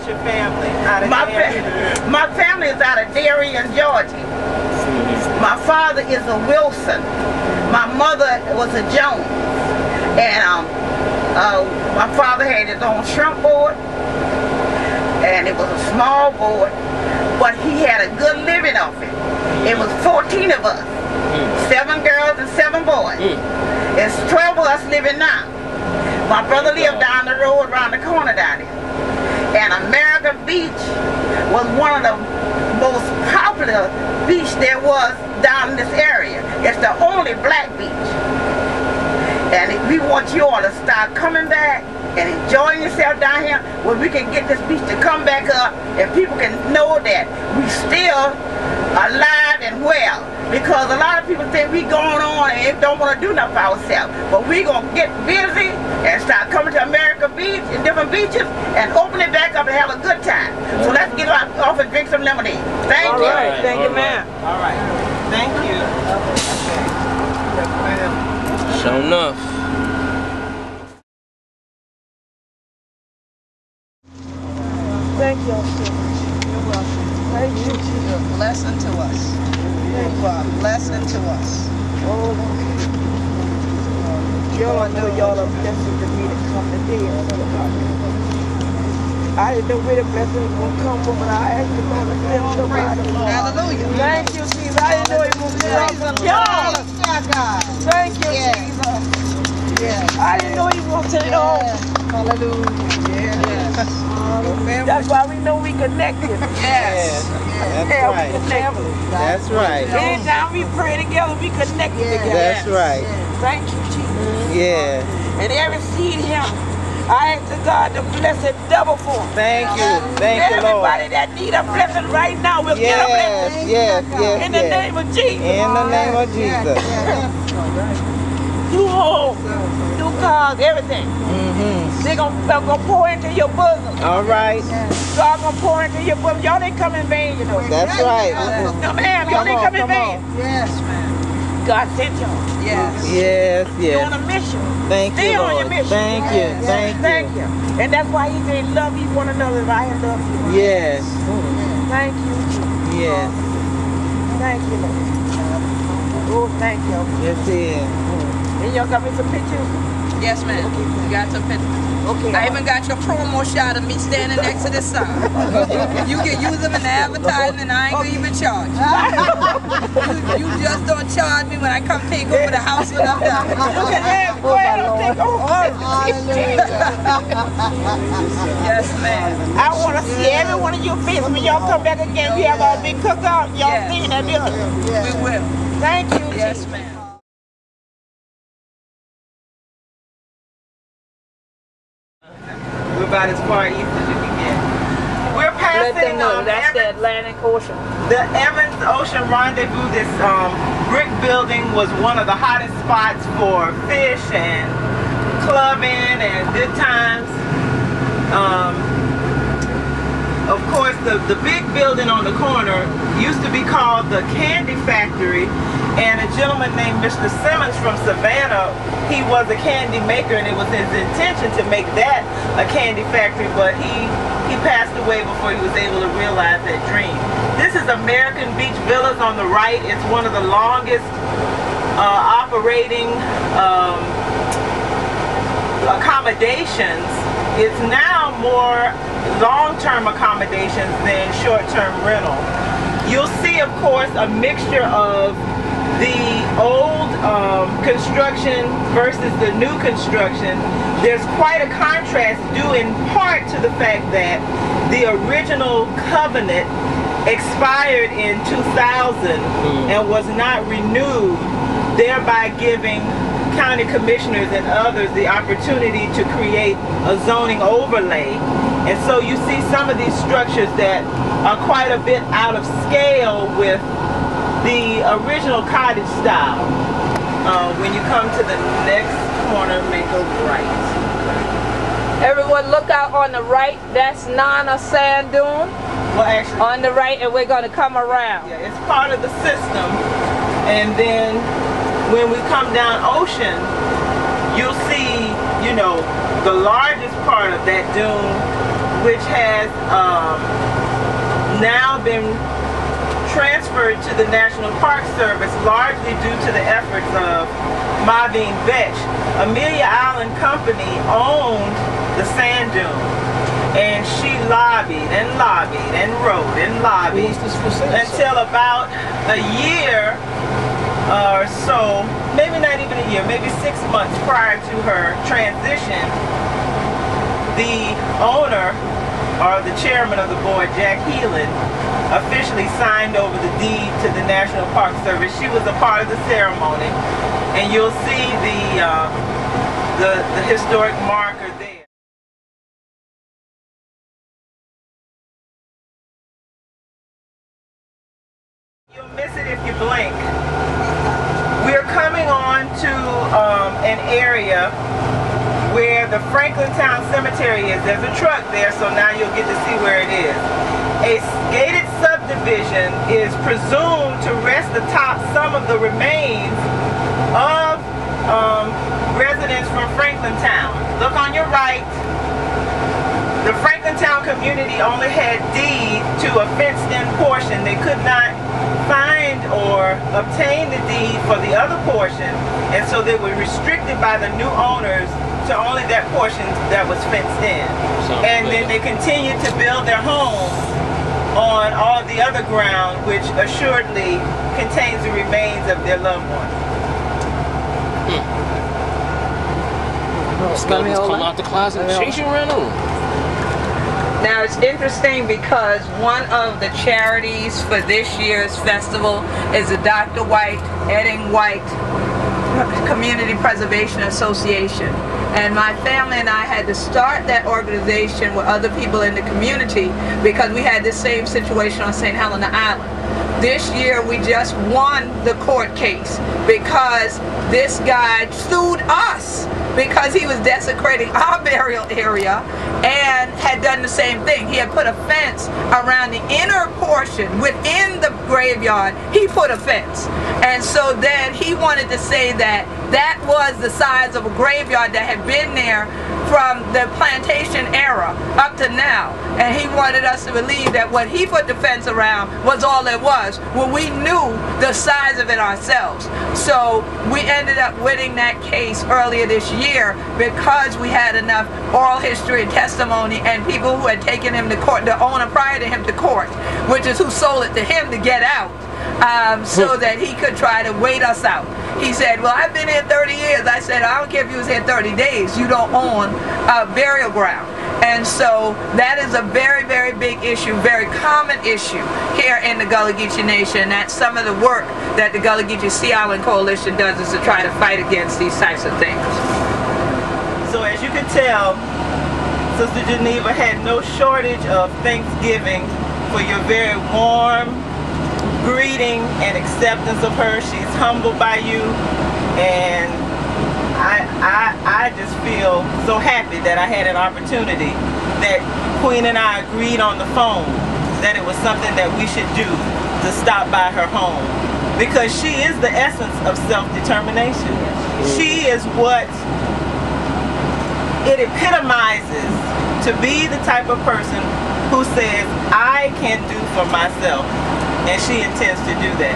about your family? My family is out of Darien, Georgia. My father is a Wilson. My mother was a Jones. And my father had his own shrimp board. And it was a small board. But he had a good living off it. It was 14 of us. 7 girls and 7 boys. There's 12 of us living now. My brother lived down the road around the corner down there. And American Beach was one of the most popular beach there was down in this area. It's the only black beach. And we want you all to start coming back and enjoying yourself down here where we can get this beach to come back up and people can know that we still alive and well. Because a lot of people think we going on and don't want to do nothing for ourselves. But we going to get busy and start coming to America Beach and different beaches and open it back up and have a good time. So let's get off and drink some lemonade. Thank you. Right. Thank you, ma'am. All right. Thank you. Sure enough. Thank you all so much. You're welcome. Thank you. You're a blessing to us. You are a blessing to us. Oh, y'all know y'all are blessing to me to come today. I didn't know where the blessing was going to come from, but I asked the Lord to send somebody. Hallelujah. Thank you, Jesus. I didn't know he was going to come from y'all. Thank you, Jesus. Yes. I didn't know he was going to know. Hallelujah. Yes. That's why we know we connected. Yes. That's right. That's right. Anytime we pray together, we connected together. That's right. Thank you, Jesus. Yeah. And every seed here, I ask God to bless it double for them. Thank you. Thank you, Lord. Everybody that need a blessing right now will get a blessing. Yes. In the name of Jesus. In the name of Jesus. New home, new cars, everything. They're gonna pour into your bosom. All right. God gonna pour into your bosom. Y'all didn't come in vain, you know. That's right. No, ma'am, y'all didn't come in vain. Yes, ma'am. God sent y'all. Yes. You're on a mission. Thank you, Stay Lord. on your mission. Thank you. Thank you. And that's why he said, love you one another as I have loved you. Yes. Thank you. Yes. Thank you, Lord. Oh, thank you. Yes, it is. And y'all got me some pictures? Yes, ma'am. Okay. You got some pictures. Okay. I even got your promo shot of me standing next to this sign. You can use them in the advertisement. I ain't gonna even charge you. You just don't charge me when I come take over the house when I'm done. You can have, go ahead and take over. Yes, ma'am. I want to see every one of your faces when y'all come back again. We have our big cookout. Y'all singing that music. We will. Thank you. Yes, ma'am. We're about as far east as you can get. We're passing that's the Atlantic Ocean. The Evans Ocean Rendezvous. This brick building was one of the hottest spots for fish and clubbing and good times. Of course, the big building on the corner used to be called the Candy Factory, and a gentleman named Mr. Simmons from Savannah, he was a candy maker, and it was his intention to make that a candy factory, but he passed away before he was able to realize that dream. This is American Beach Villas on the right. It's one of the longest operating accommodations. It's now more long-term accommodations than short-term rental. You'll see, of course, a mixture of the old construction versus the new construction. There's quite a contrast due in part to the fact that the original covenant expired in 2000 and was not renewed, thereby giving county commissioners and others the opportunity to create a zoning overlay. And so you see some of these structures that are quite a bit out of scale with the original cottage style. When you come to the next corner, make a right. Everyone look out on the right. That's Nana Sand Dune. Well, actually, on the right, and we're going to come around. Yeah, it's part of the system. And then when we come down Ocean, you'll see, you know, the largest part of that dune which has now been transferred to the National Park Service, largely due to the efforts of Marvin Vetch. Amelia Island Company owned the sand dune, and she lobbied and lobbied and wrote and lobbied until about a year or so, maybe not even a year, maybe 6 months prior to her transition, the owner, or the chairman of the board, Jack Heelan, officially signed over the deed to the National Park Service. She was a part of the ceremony, and you'll see the historic marker there. You'll miss it if you blink. We're coming on to an area where the Franklintown Cemetery is. There's a truck there, so now you'll get to see where it is. A gated subdivision is presumed to rest atop some of the remains of residents from Franklintown. Look on your right. The Franklintown community only had deed to a fenced-in portion. They could not find or obtain the deed for the other portion, and so they were restricted by the new owners to only that portion that was fenced in. And then they continued to build their homes on all the other ground, which assuredly contains the remains of their loved ones. Come out the closet and chase you around the room. Now it's interesting because one of the charities for this year's festival is the Dr. White, Edding White Community Preservation Association. And my family and I had to start that organization with other people in the community because we had this same situation on St. Helena Island. This year we just won the court case because this guy sued us because he was desecrating our burial area and had done the same thing. He had put a fence around the inner portion within the graveyard. He put a fence. And so then he wanted to say that that was the size of a graveyard that had been there from the plantation era up to now. And he wanted us to believe that what he put the fence around was all it was, when we knew the size of it ourselves. So we ended up winning that case earlier this year because we had enough oral history and testimony and people who had taken him to court, the owner prior to him to court, which is who sold it to him to get out, so that he could try to wait us out. He said, well, I've been here 30 years. I said, I don't care if you was here 30 days. You don't own a burial ground. And so that is a very, very big issue, very common issue here in the Gullah Geechee Nation. That's some of the work that the Gullah Geechee Sea Island Coalition does, is to try to fight against these types of things. So as you can tell, Sister Geneva had no shortage of thanksgiving for your very warm greeting and acceptance of her. She's humbled by you, and I just feel so happy that I had an opportunity, that Queen and I agreed on the phone that it was something that we should do, to stop by her home, because she is the essence of self-determination. She is what it epitomizes to be the type of person who says, I can do for myself, and she intends to do that.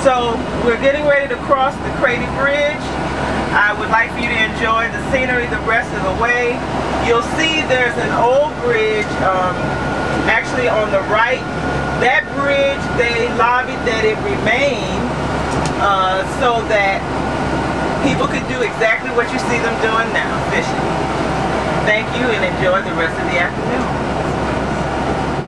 So we're getting ready to cross the Cradie Bridge. I would like for you to enjoy the scenery the rest of the way. You'll see there's an old bridge actually on the right. That bridge, they lobbied that it remain so that people could do exactly what you see them doing now, fishing. Thank you, and enjoy the rest of the afternoon.